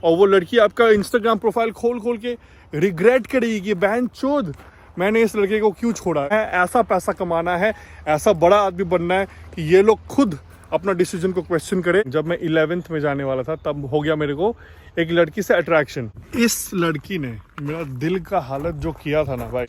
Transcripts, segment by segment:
और वो लड़की आपका इंस्टाग्राम प्रोफाइल खोल खोल के रिग्रेट करेगी कि बहन चोद मैंने इस लड़के को क्यों छोड़ा है। ऐसा पैसा कमाना है, ऐसा बड़ा आदमी बनना है कि ये लोग खुद अपना डिसीजन को क्वेश्चन करें। जब मैं 11th में जाने वाला था तब हो गया मेरे को एक लड़की से अट्रैक्शन। इस लड़की ने मेरा दिल का हालत जो किया था ना भाई,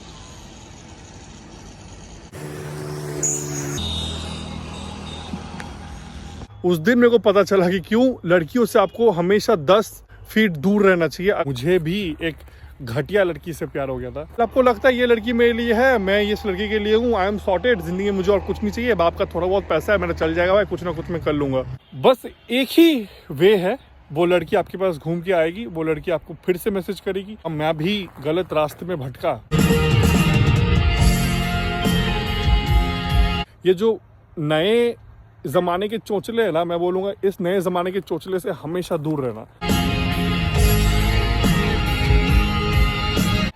उस दिन मेरे को पता चला कि क्यों लड़कियों से आपको हमेशा 10 फीट दूर रहना चाहिए। मुझे भी एक घटिया लड़की से प्यार हो गया था। आपको लगता है ये लड़की मेरे लिए है, मैं इस लड़की के लिए हूँ, आई एम सॉर्टेड, जिंदगी में मुझे और कुछ नहीं चाहिए, बाप का थोड़ा बहुत पैसा है, मेरा चल जाएगा भाई, कुछ ना कुछ मैं कर लूंगा। बस एक ही वे है, वो लड़की आपके पास घूम के आएगी, वो लड़की आपको फिर से मैसेज करेगी। अब मैं भी गलत रास्ते में भटका। ये जो नए जमाने के चोचले है ना, मैं बोलूंगा इस नए जमाने के चोचले से हमेशा दूर रहना।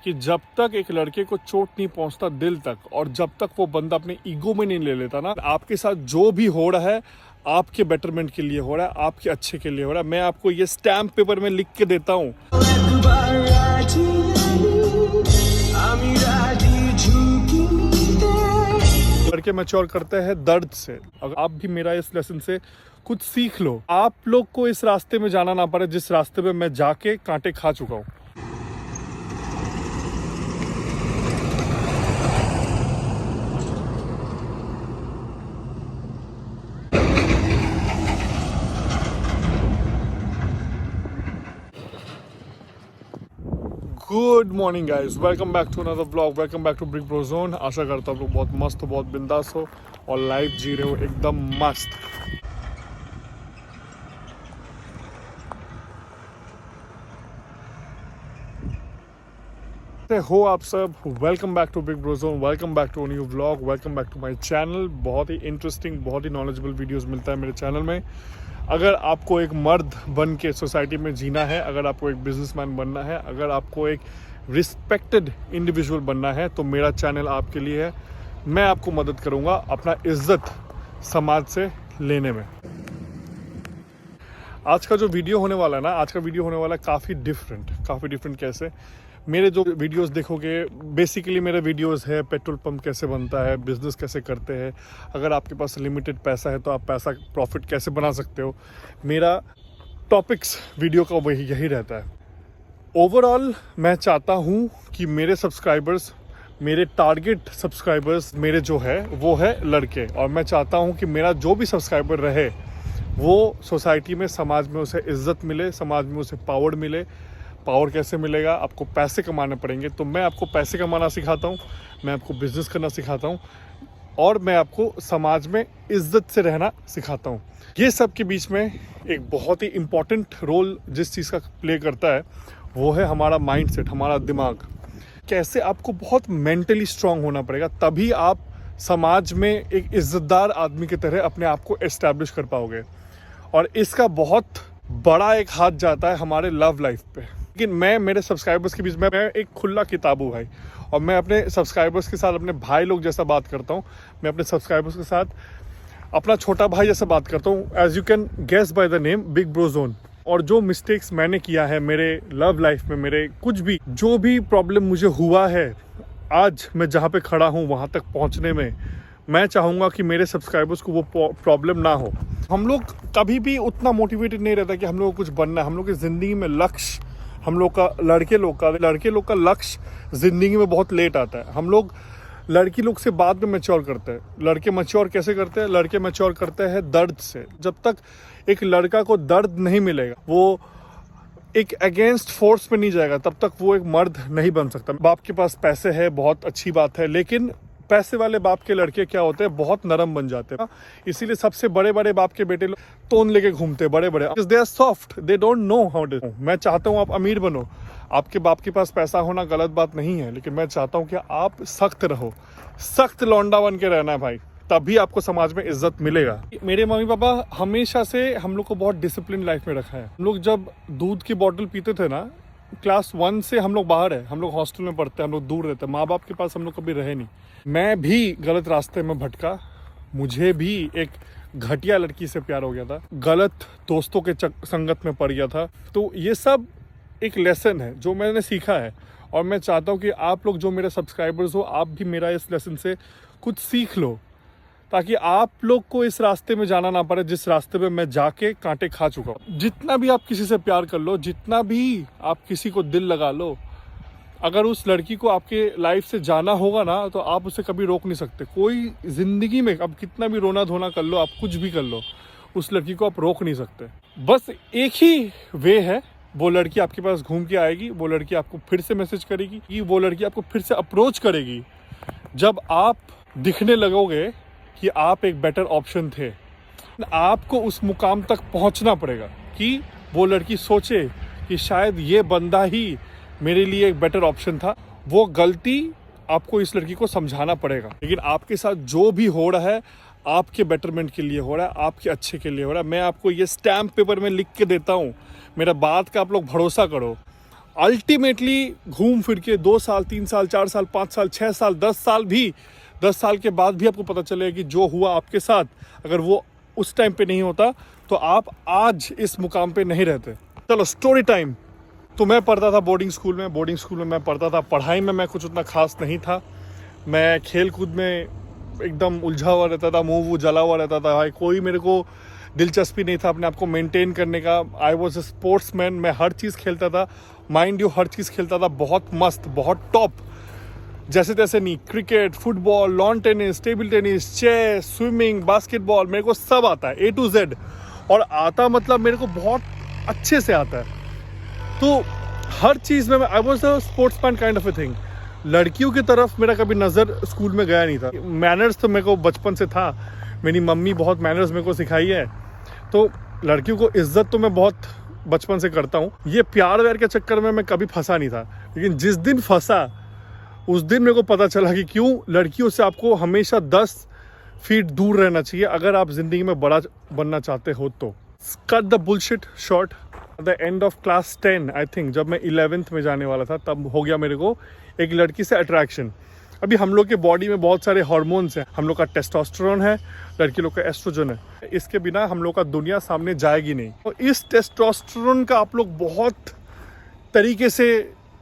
कि जब तक एक लड़के को चोट नहीं पहुंचता दिल तक, और जब तक वो बंदा अपने ईगो में नहीं ले लेता ना, आपके साथ जो भी हो रहा है आपके बेटरमेंट के लिए हो रहा है, आपके अच्छे के लिए हो रहा है। मैं आपको ये स्टैम्प पेपर में लिख के देता हूँ। लड़के मैच्योर करते हैं दर्द से। अगर आप भी मेरा इस लेसन से कुछ सीख लो, आप लोग को इस रास्ते में जाना ना पड़े जिस रास्ते में मैं जाके कांटे खा चुका हूँ। Good morning guys, welcome back to another vlog, welcome back to big bro zone. आशा करता हूँ आप लोग बहुत मस्त हो, बहुत बिंदास हो और लाइफ जी रहे हो एकदम मस्त। हो आप सब, welcome back to big bro zone, welcome back to new vlog, welcome back to my channel. बहुत ही इंटरेस्टिंग, बहुत ही नॉलेजेबल वीडियोस मिलता है मेरे चैनल में। अगर आपको एक मर्द बन के सोसाइटी में जीना है, अगर आपको एक बिजनेसमैन बनना है, अगर आपको एक रिस्पेक्टेड इंडिविजुअल बनना है, तो मेरा चैनल आपके लिए है। मैं आपको मदद करूंगा अपना इज्जत समाज से लेने में। आज का जो वीडियो होने वाला है ना, आज का वीडियो होने वाला है काफ़ी डिफरेंट। कैसे मेरे जो वीडियोस देखोगे, बेसिकली मेरे वीडियोस है पेट्रोल पंप कैसे बनता है, बिजनेस कैसे करते हैं, अगर आपके पास लिमिटेड पैसा है तो आप पैसा प्रॉफिट कैसे बना सकते हो। मेरा टॉपिक्स वीडियो का वही यही रहता है। ओवरऑल मैं चाहता हूँ कि मेरे सब्सक्राइबर्स, मेरे टारगेट सब्सक्राइबर्स मेरे जो है वो है लड़के, और मैं चाहता हूँ कि मेरा जो भी सब्सक्राइबर रहे वो सोसाइटी में, समाज में उसे इज्जत मिले, समाज में उसे पावर मिले। पावर कैसे मिलेगा? आपको पैसे कमाने पड़ेंगे। तो मैं आपको पैसे कमाना सिखाता हूँ, मैं आपको बिजनेस करना सिखाता हूँ, और मैं आपको समाज में इज्जत से रहना सिखाता हूँ। ये सब के बीच में एक बहुत ही इम्पॉर्टेंट रोल जिस चीज़ का प्ले करता है वो है हमारा माइंडसेट, हमारा दिमाग। कैसे आपको बहुत मेंटली स्ट्रांग होना पड़ेगा, तभी आप समाज में एक इज्जतदार आदमी की तरह अपने आप को एस्टैब्लिश कर पाओगे। और इसका बहुत बड़ा एक हाथ जाता है हमारे लव लाइफ पे। लेकिन मैं मेरे सब्सक्राइबर्स के बीच में मैं एक खुला किताब हूँ भाई, और मैं अपने सब्सक्राइबर्स के साथ अपने भाई लोग जैसा बात करता हूँ। मैं अपने सब्सक्राइबर्स के साथ अपना छोटा भाई जैसा बात करता हूँ। As you can guess by the name big bro zone. और जो मिस्टेक्स मैंने किया है मेरे लव लाइफ में, मेरे कुछ भी जो भी प्रॉब्लम मुझे हुआ है, आज मैं जहाँ पे खड़ा हूँ वहाँ तक पहुँचने में, मैं चाहूँगा कि मेरे सब्सक्राइबर्स को वो प्रॉब्लम ना हो। हम लोग कभी भी उतना मोटिवेटेड नहीं रहता कि हम लोग को कुछ बनना है। हम लोग की ज़िंदगी में लक्ष्य, हम लोग का लड़के लोग का लक्ष्य ज़िंदगी में बहुत लेट आता है। हम लोग लड़की लोग से बाद में मैच्योर करते हैं। लड़के मैच्योर कैसे करते हैं? लड़के मैच्योर करते हैं दर्द से। जब तक एक लड़का को दर्द नहीं मिलेगा, वो एक अगेंस्ट फोर्स पे नहीं जाएगा, तब तक वो एक मर्द नहीं बन सकता। बाप के पास पैसे है, बहुत अच्छी बात है, लेकिन पैसे वाले बाप के लड़के क्या होते हैं, बहुत नरम बन जाते हैं। इसीलिए सबसे बड़े बड़े बाप के बेटे लोग तोन लेके घूमते हैं, बड़े बड़े। They are soft, they don't know how to. मैं चाहता हूँ आप अमीर बनो। आपके बाप के पास पैसा होना गलत बात नहीं है, लेकिन मैं चाहता हूँ कि आप सख्त रहो, सख्त लौंडा बन के रहना है भाई, तभी आपको समाज में इज्जत मिलेगा। मेरे मम्मी पापा हमेशा से हम लोग को बहुत डिसिप्लिन लाइफ में रखा है। हम लोग जब दूध की बोतल पीते थे ना, क्लास 1 से हम लोग बाहर है, हम लोग हॉस्टल में पढ़ते हैं, हम लोग दूर रहते हैं, माँ बाप के पास हम लोग कभी रहे नहीं। मैं भी गलत रास्ते में भटका, मुझे भी एक घटिया लड़की से प्यार हो गया था, गलत दोस्तों के संगत में पड़ गया था। तो ये सब एक लेसन है जो मैंने सीखा है, और मैं चाहता हूँ कि आप लोग जो मेरे सब्सक्राइबर्स हो, आप भी मेरा इस लेसन से कुछ सीख लो, ताकि आप लोग को इस रास्ते में जाना ना पड़े जिस रास्ते में मैं जाके कांटे खा चुका हूँ। जितना भी आप किसी से प्यार कर लो, जितना भी आप किसी को दिल लगा लो, अगर उस लड़की को आपके लाइफ से जाना होगा ना, तो आप उसे कभी रोक नहीं सकते। कोई ज़िंदगी में अब कितना भी रोना धोना कर लो, आप कुछ भी कर लो, उस लड़की को आप रोक नहीं सकते। बस एक ही वे है, वो लड़की आपके पास घूम के आएगी, वो लड़की आपको फिर से मैसेज करेगी, वो लड़की आपको फिर से अप्रोच करेगी जब आप दिखने लगोगे कि आप एक बेटर ऑप्शन थे। आपको उस मुकाम तक पहुंचना पड़ेगा कि वो लड़की सोचे कि शायद ये बंदा ही मेरे लिए एक बेटर ऑप्शन था। वो गलती आपको इस लड़की को समझाना पड़ेगा। लेकिन आपके साथ जो भी हो रहा है, आपके बेटरमेंट के लिए हो रहा है, आपके अच्छे के लिए हो रहा है। मैं आपको ये स्टैम्प पेपर में लिख के देता हूँ, मेरा बात का आप लोग भरोसा करो। अल्टीमेटली घूम फिर के 2 साल 3 साल 4 साल 5 साल 6 साल 10 साल भी, 10 साल के बाद भी आपको पता चलेगा कि जो हुआ आपके साथ, अगर वो उस टाइम पे नहीं होता तो आप आज इस मुकाम पे नहीं रहते। चलो स्टोरी टाइम। तो मैं पढ़ता था बोर्डिंग स्कूल में मैं पढ़ता था। पढ़ाई में मैं कुछ उतना खास नहीं था। मैं खेल कूद में एकदम उलझा हुआ रहता था, मुँह जला हुआ रहता था। भाई कोई मेरे को दिलचस्पी नहीं था अपने आप को मेंटेन करने का। I was a sportsman. मैं हर चीज़ खेलता था, माइंड यू, हर चीज़ खेलता था, बहुत मस्त, बहुत टॉप, जैसे तैसे नहीं। Cricket, football, lawn tennis, table tennis, chess, swimming, basketball, मेरे को सब आता है, A to Z। और आता मतलब मेरे को बहुत अच्छे से आता है। तो हर चीज़ में I was a sportsman kind of a thing. लड़कियों की तरफ मेरा कभी नज़र स्कूल में गया नहीं था। मैनर्स तो मेरे को बचपन से था, मेरी मम्मी बहुत मैनर्स मेरे को सिखाई है। तो लड़कियों को इज्जत तो मैं बहुत बचपन से करता हूँ। ये प्यार व्यार के चक्कर में मैं कभी फंसा नहीं था। लेकिन जिस दिन फंसा, उस दिन मेरे को पता चला कि क्यों लड़कियों से आपको हमेशा 10 फीट दूर रहना चाहिए अगर आप ज़िंदगी में बड़ा बनना चाहते हो। तो cut the bullshit short. The end of class 10 I think, जब मैं 11th में जाने वाला था, तब हो गया मेरे को एक लड़की से अट्रैक्शन। अभी हम लोग के बॉडी में बहुत सारे हार्मोन्स हैं। हम लोग का टेस्टोस्टेरोन है, लड़की लोग का एस्ट्रोजन है। इसके बिना हम लोग का दुनिया सामने जाएगी नहीं। और इस टेस्टोस्टेरोन का आप लोग बहुत तरीके से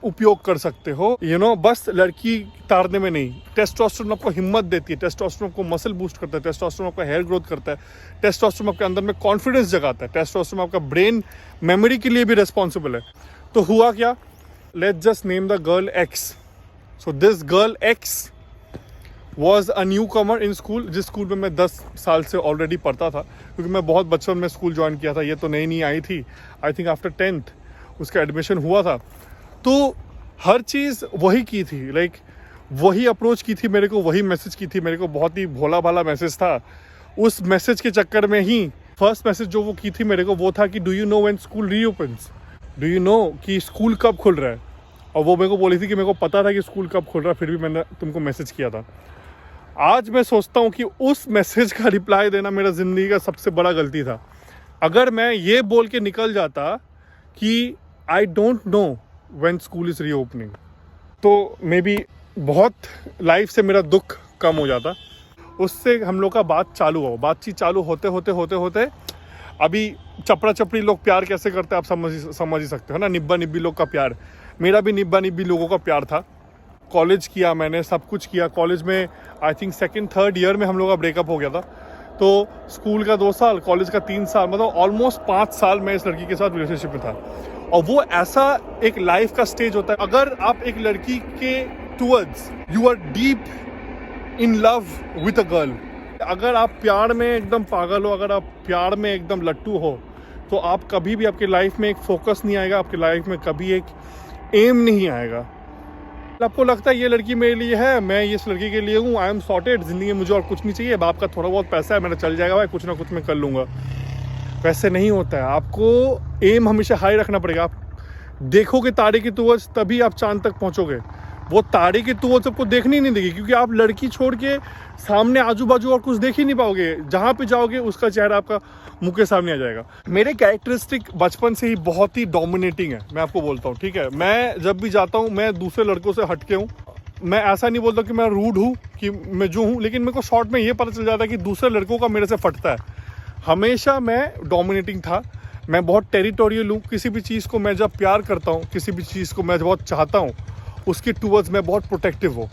उपयोग कर सकते हो, बस लड़की तारने में नहीं। टेस्टोस्टेरोन आपको हिम्मत देती है, टेस्टोस्टेरोन आपको मसल बूस्ट करता है, टेस्टोस्टेरोन आपका हेयर ग्रोथ करता है, टेस्टोस्टेरोन आपके अंदर में कॉन्फिडेंस जगाता है, टेस्टोस्टेरोन आपका ब्रेन मेमोरी के लिए भी रिस्पॉन्सिबल है। तो हुआ क्या, let's just name the girl x. So this girl x was a new Qamar in school, जिस स्कूल में मैं 10 साल से ऑलरेडी पढ़ता था, क्योंकि मैं बहुत बचपन में स्कूल ज्वाइन किया था। ये तो नई आई थी, आई थिंक आफ्टर 10th उसका एडमिशन हुआ था। तो हर चीज़ वही की थी, लाइक वही अप्रोच की थी मेरे को, वही मैसेज की थी मेरे को। बहुत ही भोला भाला मैसेज था। उस मैसेज के चक्कर में ही फर्स्ट मैसेज जो वो की थी मेरे को, वो था कि do you know when school reopens, do you know कि स्कूल कब खुल रहा है। और वो मेरे को बोली थी कि मेरे को पता था कि स्कूल कब खुल रहा है, फिर भी मैंने तुमको मैसेज किया था। आज मैं सोचता हूँ कि उस मैसेज का रिप्लाई देना मेरा ज़िंदगी का सबसे बड़ा गलती था। अगर मैं ये बोल के निकल जाता कि I don't know when school is reopening, तो मे बी बहुत लाइफ से मेरा दुख कम हो जाता। उससे हम लोग का बातचीत चालू होते अभी चपड़ा चपड़ी लोग प्यार कैसे करते हैं आप समझ ही सकते हो ना। निब्बा निब्बी लोग का प्यार, मेरा भी निब्बा निब्बी लोगों का प्यार था। कॉलेज किया मैंने, सब कुछ किया। कॉलेज में I think 2nd 3rd year में हम लोग का ब्रेकअप हो गया था। तो स्कूल का 2 साल, कॉलेज का 3 साल, मतलब ऑलमोस्ट 5 साल मैं इस लड़की के साथ रिलेशनशिप में था। और वो ऐसा एक लाइफ का स्टेज होता है, अगर आप एक लड़की के towards you are deep in love with a girl, अगर आप प्यार में एकदम पागल हो, अगर आप प्यार में एकदम लट्टू हो, तो आप कभी भी आपकी लाइफ में एक फोकस नहीं आएगा, आपकी लाइफ में कभी एक एम नहीं आएगा। आपको लगता है ये लड़की मेरे लिए है, मैं इस लड़की के लिए हूँ, आई एम सॉर्टेड, ज़िंदगी में मुझे और कुछ नहीं चाहिए, बाप का थोड़ा बहुत पैसा है, मेरा चल जाएगा भाई, कुछ ना कुछ मैं कर लूँगा। वैसे नहीं होता है। आपको एम हमेशा हाई रखना पड़ेगा। आप देखोगे तारे की टुवर्ड्स, तभी आप चांद तक पहुँचोगे। वो तारे की टुवर्ड्स आपको देखनी नहीं देगी, क्योंकि आप लड़की छोड़ के सामने आजू बाजू और कुछ देख ही नहीं पाओगे। जहाँ पे जाओगे उसका चेहरा आपका मुँह के सामने आ जाएगा। मेरे कैरेक्टरिस्टिक बचपन से ही बहुत ही डोमिनेटिंग है, मैं आपको बोलता हूँ, ठीक है। मैं जब भी जाता हूँ, मैं दूसरे लड़कों से हटके हूँ। मैं ऐसा नहीं बोलता कि मैं रूड हूँ, कि मैं जो हूँ, लेकिन मेरे को शॉर्ट में ये पता चल जाता है कि दूसरे लड़कों का मेरे से फटता है। हमेशा मैं डोमिनेटिंग था, मैं बहुत टेरिटोरियल हूँ। किसी भी चीज़ को मैं जब प्यार करता हूँ, किसी भी चीज़ को मैं बहुत चाहता हूँ, उसके टूवर्ड्स मैं बहुत प्रोटेक्टिव हूँ,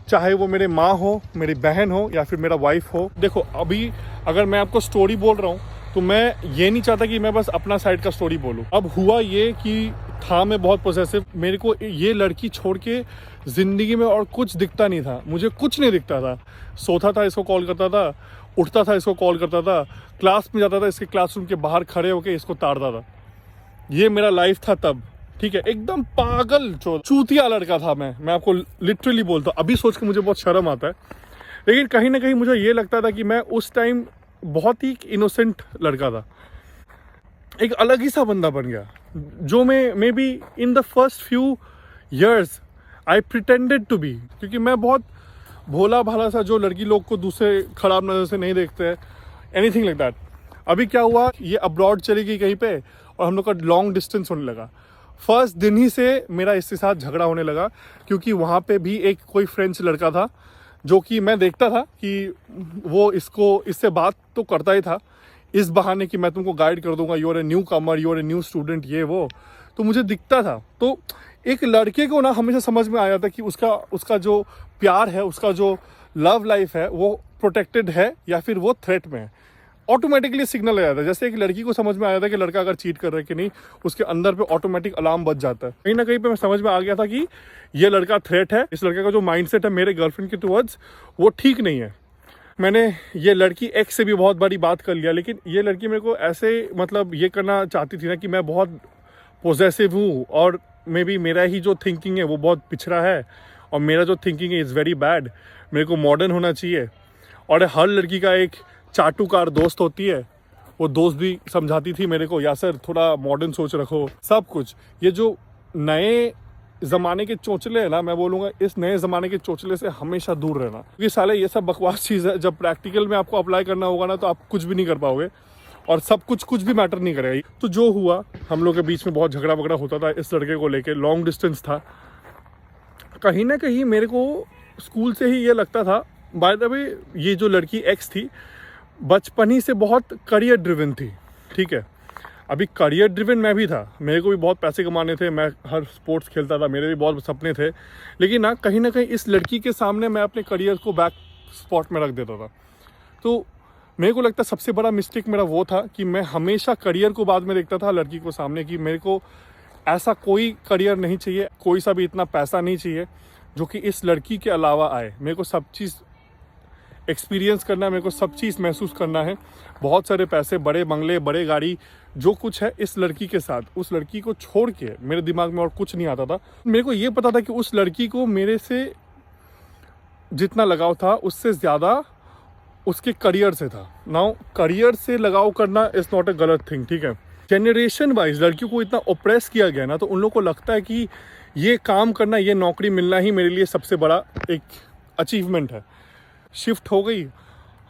चाहे वो मेरे माँ हो, मेरी बहन हो या फिर मेरा वाइफ हो। देखो अभी अगर मैं आपको स्टोरी बोल रहा हूँ तो मैं ये नहीं चाहता कि मैं बस अपना साइड का स्टोरी बोलूँ। अब हुआ ये कि था मैं बहुत पॉसेसिव, मेरे को ये लड़की छोड़ के ज़िंदगी में और कुछ दिखता नहीं था, मुझे कुछ नहीं दिखता था। सोता था इसको कॉल करता था, उठता था इसको कॉल करता था, क्लास में जाता था इसके क्लासरूम के बाहर खड़े होकर इसको ताड़ता था। ये मेरा लाइफ था तब, ठीक है। एकदम पागल चूतिया लड़का था मैं आपको लिटरली बोलता हूँ। अभी सोच के मुझे बहुत शर्म आता है, लेकिन कहीं ना कहीं मुझे ये लगता था कि मैं उस टाइम बहुत ही इनोसेंट लड़का था, एक अलग ही सा बंदा बन गया, जो मैं maybe in the first few years I pretended to be, क्योंकि मैं बहुत भोला भाला सा, जो लड़की लोग को दूसरे खराब नज़र से नहीं देखते हैं, एनीथिंग लाइक दैट। अभी क्या हुआ, ये अब्रॉड चली गई कहीं पे और हम लोग का लॉन्ग डिस्टेंस होने लगा। फर्स्ट दिन ही से मेरा इसके साथ झगड़ा होने लगा, क्योंकि वहाँ पे भी एक कोई फ्रेंच लड़का था जो कि मैं देखता था कि वो इससे बात तो करता ही था, इस बहाने कि मैं तुमको गाइड कर दूंगा, you are a newcomer, you are a new student, ये वो तो मुझे दिखता था। तो एक लड़के को ना हमेशा समझ में आया था कि उसका जो प्यार है, उसका जो लव लाइफ है, वो प्रोटेक्टेड है या फिर वो थ्रेट में है। ऑटोमेटिकली सिग्नल आ जाता है। जैसे एक लड़की को समझ में आया था कि लड़का अगर चीट कर रहा है कि नहीं, उसके अंदर पे ऑटोमेटिक अलार्म बज जाता है। कहीं ना कहीं पे मैं समझ में आ गया था कि ये लड़का थ्रेट है, इस लड़के का जो माइंडसेट है मेरे गर्लफ्रेंड के टुवर्ड्स वो ठीक नहीं है। मैंने ये लड़की एक्स से भी बहुत बड़ी बात कर लिया, लेकिन ये लड़की मेरे को ऐसे मतलब ये करना चाहती थी ना कि मैं बहुत पोजेसिव हूँ, और मे बी मेरा ही जो थिंकिंग है वो बहुत पिछड़ा है, और मेरा जो थिंकिंग है इज़ वेरी बैड, मेरे को मॉडर्न होना चाहिए। और हर लड़की का एक चाटुकार दोस्त होती है, वो दोस्त भी समझाती थी मेरे को, या सर थोड़ा मॉडर्न सोच रखो, सब कुछ। ये जो नए ज़माने के चोचले है ना, मैं बोलूँगा इस नए ज़माने के चोचले से हमेशा दूर रहना, क्योंकि साले ये सब बकवास चीज़ है। जब प्रैक्टिकल में आपको अप्लाई करना होगा ना, तो आप कुछ भी नहीं कर पाओगे, और सब कुछ भी मैटर नहीं करेगा। तो जो हुआ, हम लोग के बीच में बहुत झगड़ा वगड़ा होता था इस लड़के को लेके, लॉन्ग डिस्टेंस था। कहीं ना कहीं मेरे को स्कूल से ही ये लगता था, बाय द वे ये जो लड़की एक्स थी बचपन ही से बहुत करियर ड्रिवन थी, ठीक है। अभी करियर ड्रिवन मैं भी था, मेरे को भी बहुत पैसे कमाने थे, मैं हर स्पोर्ट्स खेलता था, मेरे भी बहुत सपने थे, लेकिन ना कहीं इस लड़की के सामने मैं अपने करियर को बैक स्पॉट में रख देता था। तो मेरे को लगता है सबसे बड़ा मिस्टेक मेरा वो था कि मैं हमेशा करियर को बाद में देखता था लड़की को सामने, कि मेरे को ऐसा कोई करियर नहीं चाहिए, कोई सा भी इतना पैसा नहीं चाहिए जो कि इस लड़की के अलावा आए। मेरे को सब चीज़ एक्सपीरियंस करना है, मेरे को सब चीज़ महसूस करना है। बहुत सारे पैसे, बड़े बंगले, बड़े गाड़ी, जो कुछ है इस लड़की के साथ, उस लड़की को छोड़ के मेरे दिमाग में और कुछ नहीं आता था। मेरे को ये पता था कि उस लड़की को मेरे से जितना लगाव था उससे ज़्यादा उसके करियर से था। नाउ करियर से लगाव करना इज़ नॉट ए गलत थिंग, ठीक है। जनरेशन वाइज लड़कियों को इतना ओप्रेस किया गया ना, तो उन लोगों को लगता है कि ये काम करना, ये नौकरी मिलना ही मेरे लिए सबसे बड़ा एक अचीवमेंट है। शिफ्ट हो गई,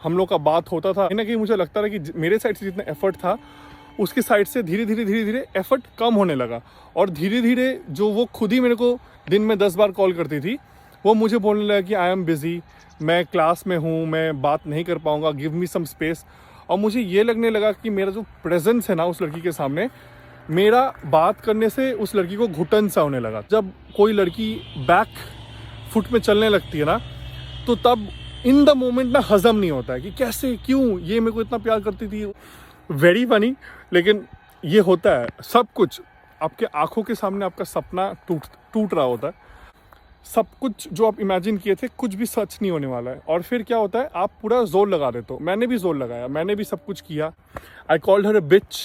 हम लोग का बात होता था, कहीं ना कहीं मुझे लगता था कि मेरे साइड से जितना एफर्ट था उसकी साइड से धीरे धीरे एफर्ट कम होने लगा, और धीरे धीरे जो वो खुद ही मेरे को दिन में 10 बार कॉल करती थी, वो मुझे बोलने लगा कि आई एम बिजी, मैं क्लास में हूँ, मैं बात नहीं कर पाऊँगा, गिव मी सम स्पेस। और मुझे ये लगने लगा कि मेरा जो प्रेजेंस है ना उस लड़की के सामने, मेरा बात करने से उस लड़की को घुटन सा होने लगा। जब कोई लड़की बैक फुट में चलने लगती है ना, तो तब इन द मोमेंट ना हजम नहीं होता है कि कैसे, क्यों ये मेरे को इतना प्यार करती थी। वेरी फनी, लेकिन ये होता है। सब कुछ आपके आंखों के सामने आपका सपना टूट रहा होता है। सब कुछ जो आप इमेजिन किए थे कुछ भी सच नहीं होने वाला है, और फिर क्या होता है, आप पूरा जोर लगा देते हो। मैंने भी जोर लगाया, मैंने भी सब कुछ किया। आई कॉल्ड हर अ बिच।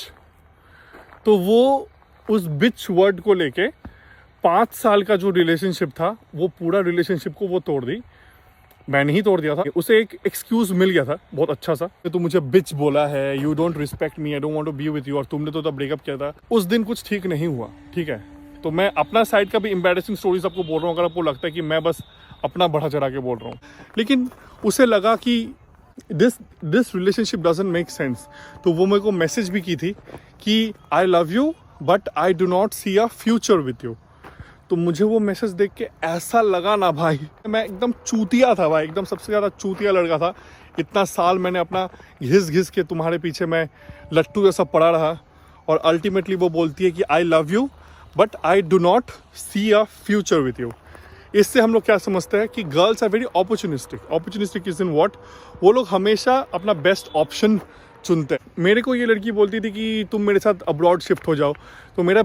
तो वो उस बिच वर्ड को लेके 5 साल का जो रिलेशनशिप था, वो पूरा रिलेशनशिप को वो तोड़ दी। मैंने ही तोड़ दिया था। उसे एक एक्सक्यूज मिल गया था बहुत अच्छा सा, तो मुझे बिच बोला है, you don't respect me, I don't want to be with you, और तुमने तो तब ब्रेकअप किया था। उस दिन कुछ ठीक नहीं हुआ, ठीक है। तो मैं अपना साइड का भी एम्बैरेसिंग स्टोरीज आपको बोल रहा हूँ, अगर आपको लगता है कि मैं बस अपना बढ़ा चढ़ा के बोल रहा हूँ। लेकिन उसे लगा कि this relationship doesn't make sense, तो वो मेरे को मैसेज भी की थी कि I love you but I do not see a future with you. तो मुझे वो मैसेज देख के ऐसा लगा ना भाई, मैं एकदम चूतिया था भाई, एकदम सबसे ज़्यादा चूतिया लड़का था। इतना साल मैंने अपना घिस घिस के तुम्हारे पीछे मैं लट्टू जैसा पड़ा रहा, और अल्टीमेटली वो बोलती है कि I love you but I do not see a future with you. इससे हम लोग क्या समझते हैं कि girls are very opportunistic is in what, वो लोग हमेशा अपना बेस्ट ऑप्शन चुनते हैं। मेरे को ये लड़की बोलती थी कि तुम मेरे साथ अब्रॉड शिफ्ट हो जाओ, तो मेरा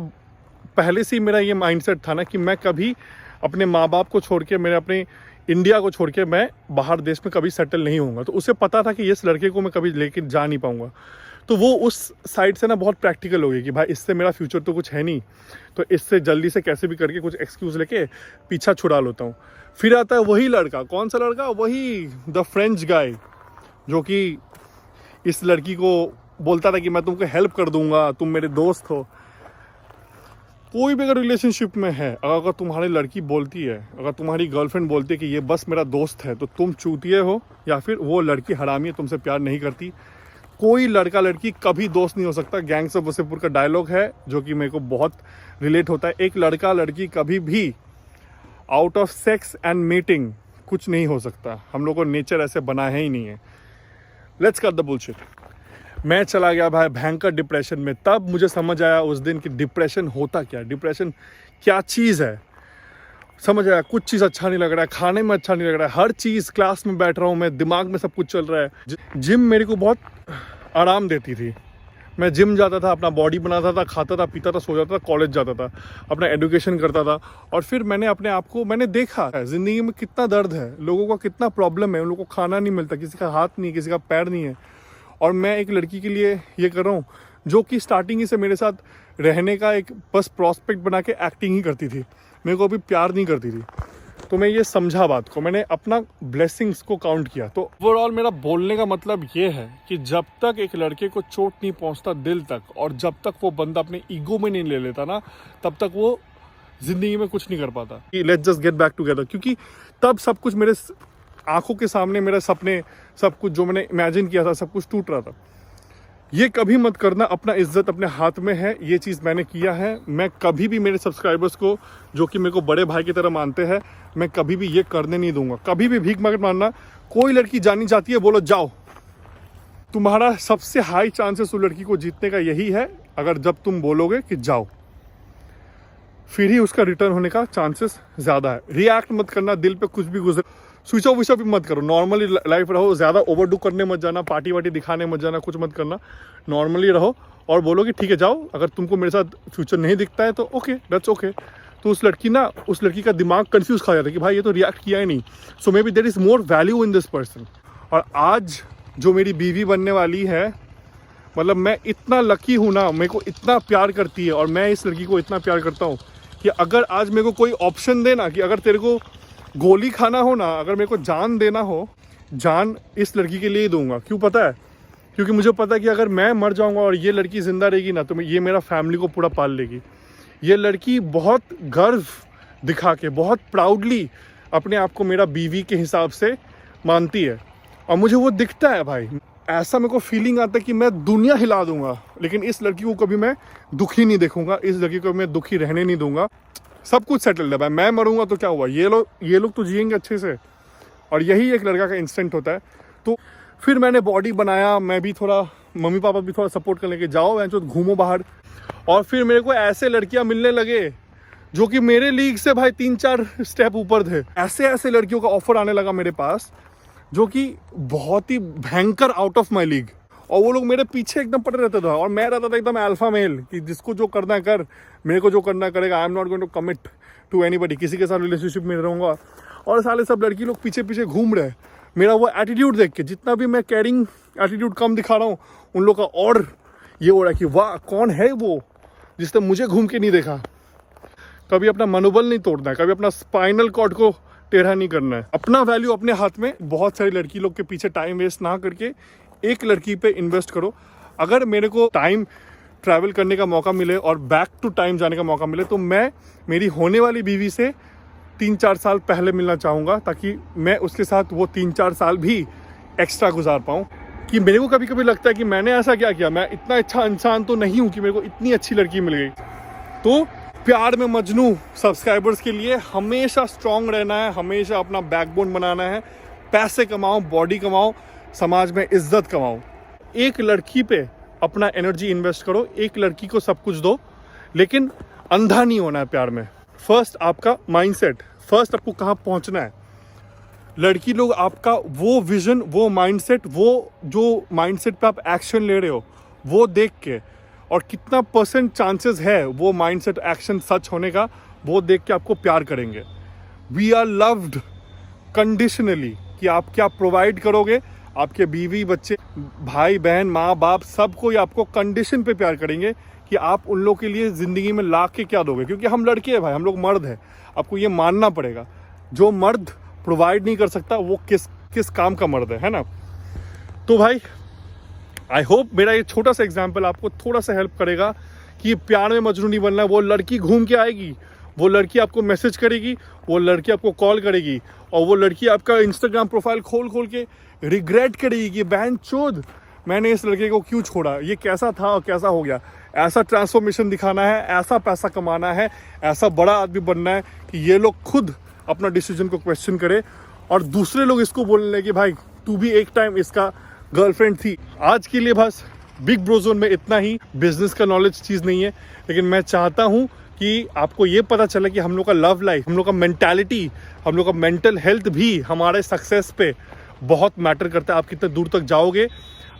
पहले से ही मेरा ये माइंडसेट था ना कि मैं कभी अपने माँ बाप को छोड़ के, मेरे अपने इंडिया को छोड़ के मैं बाहर देश में कभी सेटल नहीं होऊंगा। तो उसे पता था कि इस लड़के को मैं कभी लेके जा नहीं पाऊंगा। तो वो उस साइड से ना बहुत प्रैक्टिकल हो गई कि भाई इससे मेरा फ्यूचर तो कुछ है नहीं, तो इससे जल्दी से कैसे भी करके कुछ एक्सक्यूज़ लेके पीछा छुड़ा लेता हूँ। फिर आता है वही लड़का, कौन सा लड़का, वही द फ्रेंच गाय, जो कि इस लड़की को बोलता था कि मैं तुमको हेल्प कर दूंगा, तुम मेरे दोस्त हो। कोई भी अगर रिलेशनशिप में है, अगर तुम्हारी लड़की बोलती है, अगर तुम्हारी गर्लफ्रेंड बोलती है कि ये बस मेरा दोस्त है, तो तुम चूतिए हो या फिर वो लड़की हरामी है, तुमसे प्यार नहीं करती। कोई लड़का लड़की कभी दोस्त नहीं हो सकता। गैंग्स ऑफ वसेपुर का डायलॉग है जो कि मेरे को बहुत रिलेट होता है। एक लड़का लड़की कभी भी out of sex and meeting कुछ नहीं हो सकता। हम लोग को नेचर ऐसे बना है ही नहीं है। Let's cut the bullshit. मैं चला गया भाई भयंकर डिप्रेशन में। तब मुझे समझ आया उस दिन कि डिप्रेशन होता क्या, डिप्रेशन क्या चीज़ है। समझ आया, कुछ चीज़ अच्छा नहीं लग रहा है, खाने में अच्छा नहीं लग रहा है, हर चीज़, क्लास में बैठ रहा हूँ मैं, दिमाग में सब कुछ चल रहा है। जिम मेरे को बहुत आराम देती थी। मैं जिम जाता था, अपना बॉडी बनाता था, खाता था, पीता था, सो जाता था, कॉलेज जाता था, अपना एजुकेशन करता था। और फिर मैंने अपने आप को मैंने देखा है ज़िंदगी में कितना दर्द है, लोगों का कितना प्रॉब्लम है, उन लोगों को खाना नहीं मिलता, किसी का हाथ नहीं, किसी का पैर नहीं है। और मैं एक लड़की के लिए ये कर रहा हूँ जो कि स्टार्टिंग ही से मेरे साथ रहने का एक बस प्रॉस्पेक्ट बना के एक्टिंग ही करती थी, मेरे को अभी प्यार नहीं करती थी। तो मैं ये समझा बात को, मैंने अपना ब्लेसिंग्स को काउंट किया। तो ओवरऑल मेरा बोलने का मतलब ये है कि जब तक एक लड़के को चोट नहीं पहुंचता दिल तक, और जब तक वो बंदा अपने ईगो में नहीं ले लेता ना, तब तक वो जिंदगी में कुछ नहीं कर पाता। Let's just get back together, क्योंकि तब सब कुछ मेरे आंखों के सामने, मेरे सपने, सब कुछ जो मैंने इमेजिन किया था, सब कुछ टूट रहा था। ये कभी मत करना, अपना इज्जत अपने हाथ में है। ये चीज़ मैंने किया है। मैं कभी भी मेरे सब्सक्राइबर्स को, जो कि मेरे को बड़े भाई की तरह मानते हैं, मैं कभी भी ये करने नहीं दूंगा। कभी भी भीख मत मारना। कोई लड़की जानी चाहती है, बोलो जाओ। तुम्हारा सबसे हाई चांसेस उस लड़की को जीतने का यही है, अगर जब तुम बोलोगे कि जाओ, फिर ही उसका रिटर्न होने का चांसेस ज़्यादा है। रिएक्ट मत करना, दिल पे कुछ भी गुजर, स्विच ऑफ भी मत करो, नॉर्मली लाइफ रहो। ज़्यादा ओवरडू करने मत जाना, पार्टी वार्टी दिखाने मत जाना, कुछ मत करना, नॉर्मली रहो और बोलो कि ठीक है जाओ। अगर तुमको मेरे साथ फ्यूचर नहीं दिखता है तो ओके, दैट्स ओके। तो उस लड़की का दिमाग कंफ्यूज खा जाता है कि भाई ये तो रिएक्ट किया ही नहीं, so maybe there is more value in this person. और आज जो मेरी बीवी बनने वाली है, मतलब मैं इतना लकी हूँ ना, मेरे को इतना प्यार करती है और मैं इस लड़की को इतना प्यार करता हूँ कि अगर आज मेरे को कोई ऑप्शन देना कि अगर तेरे को गोली खाना हो ना, अगर मेरे को जान देना हो, जान इस लड़की के लिए ही दूंगा। क्यों पता है? क्योंकि मुझे पता है कि अगर मैं मर जाऊंगा और ये लड़की ज़िंदा रहेगी ना, तो ये मेरा फैमिली को पूरा पाल लेगी। ये लड़की बहुत गर्व दिखा के, बहुत प्राउडली अपने आप को मेरा बीवी के हिसाब से मानती है, और मुझे वो दिखता है भाई। ऐसा मेरे को फीलिंग आता है कि मैं दुनिया हिला दूंगा, लेकिन इस लड़की को कभी मैं दुखी नहीं देखूंगा, इस लड़की को मैं दुखी रहने नहीं दूंगा। सब कुछ सेटल है भाई। मैं मरूंगा तो क्या हुआ, ये लोग तो जिएंगे अच्छे से। और यही एक लड़का का इंस्टिंक्ट होता है। तो फिर मैंने बॉडी बनाया, मैं भी थोड़ा, मम्मी पापा भी थोड़ा सपोर्ट करने के, जाओ मैं जो घूमो बाहर। और फिर मेरे को ऐसे लड़कियां मिलने लगे जो कि मेरे लीग से भाई 3-4 स्टेप ऊपर थे। ऐसे लड़कियों का ऑफर आने लगा मेरे पास जो कि बहुत ही भयंकर आउट ऑफ माई लीग, और वो लोग मेरे पीछे एकदम पड़े रहते थे। और मैं रहता था एकदम अल्फा मेल कि जिसको जो करना है कर, मेरे को जो करना है करेगा, I am not going to commit to anybody, किसी के साथ रिलेशनशिप में रहूँगा। और साले सब लड़की लोग पीछे पीछे घूम रहे। मेरा वो एटीट्यूड देख के, जितना भी मैं कैरिंग एटीट्यूड कम दिखा रहा हूँ, उन लोग का और ये हो रहा है कि वाह कौन है वो जिसने मुझे घूम के नहीं देखा। कभी अपना मनोबल नहीं तोड़ना है, कभी अपना स्पाइनल कॉर्ड को टेढ़ा नहीं करना है। अपना वैल्यू अपने हाथ में। बहुत सारी लड़की लोग के पीछे टाइम वेस्ट ना करके एक लड़की पे इन्वेस्ट करो। अगर मेरे को टाइम ट्रैवल करने का मौका मिले और बैक टू टाइम जाने का मौका मिले, तो मैं मेरी होने वाली बीवी से 3-4 साल पहले मिलना चाहूँगा, ताकि मैं उसके साथ वो 3-4 साल भी एक्स्ट्रा गुजार पाऊँ। कि मेरे को कभी कभी लगता है कि मैंने ऐसा क्या किया, मैं इतना अच्छा इंसान तो नहीं हूँ कि मेरे को इतनी अच्छी लड़की मिल गई। तो प्यार में मजनू सब्सक्राइबर्स के लिए हमेशा स्ट्रांग रहना है, हमेशा अपना बैकबोन बनाना है, पैसे कमाओ, बॉडी कमाओ, समाज में इज्जत कमाओ। एक लड़की पे अपना एनर्जी इन्वेस्ट करो, एक लड़की को सब कुछ दो, लेकिन अंधा नहीं होना है प्यार में। फर्स्ट आपका माइंडसेट, फर्स्ट आपको कहाँ पहुँचना है। लड़की लोग आपका वो विजन, वो माइंडसेट, वो जो माइंडसेट पे आप एक्शन ले रहे हो वो देख के, और कितना % चांसेस है वो माइंडसेट एक्शन सच होने का, वो देख के आपको प्यार करेंगे। वी आर लव्ड कंडीशनली, कि आप क्या प्रोवाइड करोगे। आपके बीवी, बच्चे, भाई बहन, माँ बाप, सब कोई आपको कंडीशन पे प्यार करेंगे कि आप उन लोग के लिए ज़िंदगी में ला के क्या दोगे। क्योंकि हम लड़के हैं भाई, हम लोग मर्द हैं, आपको ये मानना पड़ेगा। जो मर्द प्रोवाइड नहीं कर सकता वो किस काम का मर्द है ना। तो भाई आई होप मेरा ये छोटा सा एग्जाम्पल आपको थोड़ा सा हेल्प करेगा कि प्यार में मजनू नहीं बनना है। वो लड़की घूम के आएगी, वो लड़की आपको मैसेज करेगी, वो लड़की आपको कॉल करेगी, और वो लड़की आपका इंस्टाग्राम प्रोफाइल खोल के रिग्रेट करेगी कि बहन चोद मैंने इस लड़के को क्यों छोड़ा, ये कैसा था और कैसा हो गया। ऐसा ट्रांसफॉर्मेशन दिखाना है, ऐसा पैसा कमाना है, ऐसा बड़ा आदमी बनना है कि ये लोग खुद अपना डिसीजन को क्वेश्चन करे और दूसरे लोग इसको बोलने लगे भाई तू भी एक टाइम इसका गर्लफ्रेंड थी। आज के लिए बस बिग ब्रो जोन में इतना ही। बिजनेस का नॉलेज चीज़ नहीं है, लेकिन मैं चाहता हूँ कि आपको ये पता चले कि हम लोग का लव लाइफ, हम लोग का मेंटालिटी, हम लोग का मेंटल हेल्थ भी हमारे सक्सेस पे बहुत मैटर करता है। आप कितने दूर तक जाओगे,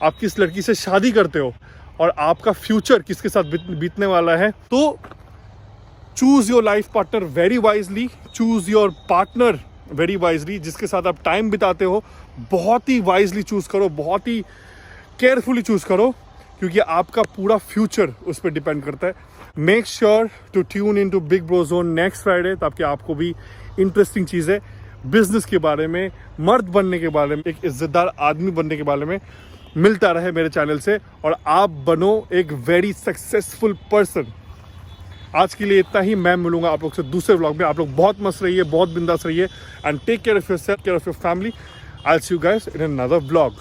आप किस लड़की से शादी करते हो, और आपका फ्यूचर किसके साथ बीतने वाला है। तो choose your life partner very wisely, choose your partner very wisely. जिसके साथ आप टाइम बिताते हो बहुत ही वाइजली चूज़ करो, बहुत ही केयरफुली चूज़ करो, क्योंकि आपका पूरा फ्यूचर उस पर डिपेंड करता है। Make sure to tune in to big bro zone next Friday, ताकि आपको भी इंटरेस्टिंग चीज़ें बिजनेस के बारे में, मर्द बनने के बारे में, एक इज्जतदार आदमी बनने के बारे में मिलता रहे मेरे चैनल से, और आप बनो एक वेरी सक्सेसफुल पर्सन। आज के लिए इतना ही। मैं मिलूंगा आप लोग से दूसरे व्लॉग में। आप लोग बहुत मस्त रहिए, बहुत बिंदास रहिए, and take care of yourself, care of your family. I will see you guys in another vlog.